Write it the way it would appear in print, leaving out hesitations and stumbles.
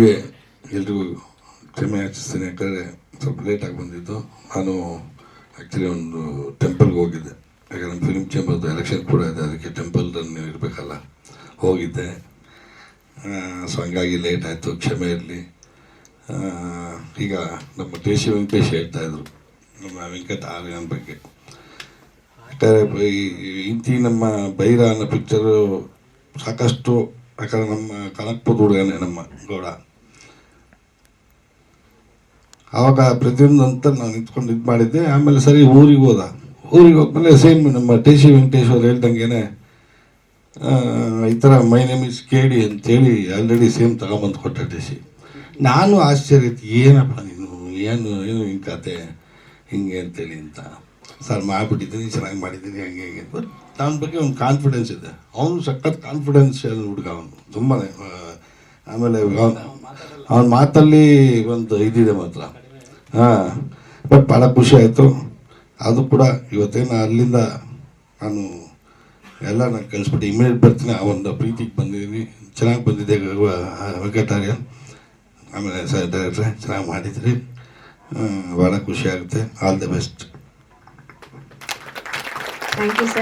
ಮೊದಲಿಗೆ ಎಲ್ರಿಗೂ ಕ್ಷಮೆ ಯಾಚಿಸ್ತೀನಿ, ಯಾಕಂದರೆ ಸ್ವಲ್ಪ ಲೇಟಾಗಿ ಬಂದಿದ್ದು. ನಾನು ಆ್ಯಕ್ಚುಲಿ ಒಂದು ಟೆಂಪಲ್ಗೆ ಹೋಗಿದ್ದೆ, ಯಾಕಂದರೆ ನಮ್ಮ ಫಿಲ್ಮ್ ಚೇಂಬರ್ದು ಎಲೆಕ್ಷನ್ ಕೂಡ ಇದೆ, ಅದಕ್ಕೆ ಟೆಂಪಲ್ ರನ್ ಇರಬೇಕಲ್ಲ, ಹೋಗಿದ್ದೆ. ಸೊ ಹಂಗಾಗಿ ಲೇಟ್ ಆಯಿತು, ಕ್ಷಮೆ ಇರಲಿ. ಈಗ ನಮ್ಮ ದೇಶಿ ವೆಂಕಟೇಶ್ ಹೇಳ್ತಾಯಿದ್ರು ನಮ್ಮ ವೆಂಕಟ ಆರ್ಯನ ಬಗ್ಗೆ. ಯಾಕಂದರೆ ಇಂತಿ ನಮ್ಮ ಬೈರ ಅನ್ನೋ ಪಿಕ್ಚರು ಸಾಕಷ್ಟು, ಯಾಕಂದರೆ ನಮ್ಮ ಕನಕ್ಪುರ ಹುಡುಗನೇ ನಮ್ಮ ಗೌಡ. ಆವಾಗ ಪ್ರತಿಯೊಂದು ಅಂತ ನಾನು ನಿಂತ್ಕೊಂಡು ಇದು ಮಾಡಿದ್ದೆ. ಆಮೇಲೆ ಸರಿ ಊರಿಗೆ ಹೋದ್ಮೇಲೆ ಸೇಮ್ ನಮ್ಮ ಟಿ ಸಿ ವೆಂಕಟೇಶ್ವರ್ ಹೇಳ್ದಂಗೆ ಈ ಥರ ಮೈ ನೇಮ್ ಇಸ್ ಕೇಳಿ ಅಂತೇಳಿ ಆಲ್ರೆಡಿ ಸೇಮ್ ತಗೊಂಬಂದು ಕೊಟ್ಟ ಟಿ ಸಿ. ನಾನು ಆಶ್ಚರ್ಯ ಇತ್ತು, ಏನಪ್ಪ ನೀನು ಏನು ಹಿಂಗೆ ಕತೆ ಹಿಂಗೆ ಅಂತೇಳಿ ಅಂತ. ಸರ್ ಮಾಡಿಬಿಟ್ಟಿದ್ದೀನಿ, ಚೆನ್ನಾಗಿ ಮಾಡಿದ್ದೀನಿ, ಹಂಗೆ ಹಿಂಗೆ. ಬಟ್ ನನ್ನ ಬಗ್ಗೆ ಒಂದು ಕಾನ್ಫಿಡೆನ್ಸ್ ಇದೆ. ಅವನು ಸಖತ್ ಕಾನ್ಫಿಡೆನ್ಷಿಯಲ್ ಹುಡುಗ, ಅವನು ತುಂಬಾ. ಆಮೇಲೆ ಅವನ ಮಾತಲ್ಲಿ ಒಂದು ಇದಿದೆ ಮಾತ್ರ. ಬಟ್ ಭಾಳ ಖುಷಿ ಆಯಿತು. ಅದು ಕೂಡ ಇವತ್ತೇನು ಅಲ್ಲಿಂದ ನಾನು ಕಳಿಸ್ಬಿಟ್ಟು ಇಮಿಡಿಯೇಟ್ ಬರ್ತೀನಿ. ಆ ಒಂದು ಪ್ರೀತಿಗೆ ಬಂದಿದ್ದೀನಿ, ಚೆನ್ನಾಗಿ ಬಂದಿದೆ ವೆಂಕಟಾರ್ಯ. ಆಮೇಲೆ ಸರ್ ಡೈರೆಕ್ಟ್ರೆ ಚೆನ್ನಾಗಿ ಮಾಡಿದ್ರಿ, ಭಾಳ ಖುಷಿ ಆಗುತ್ತೆ. All the best. Thank you sir.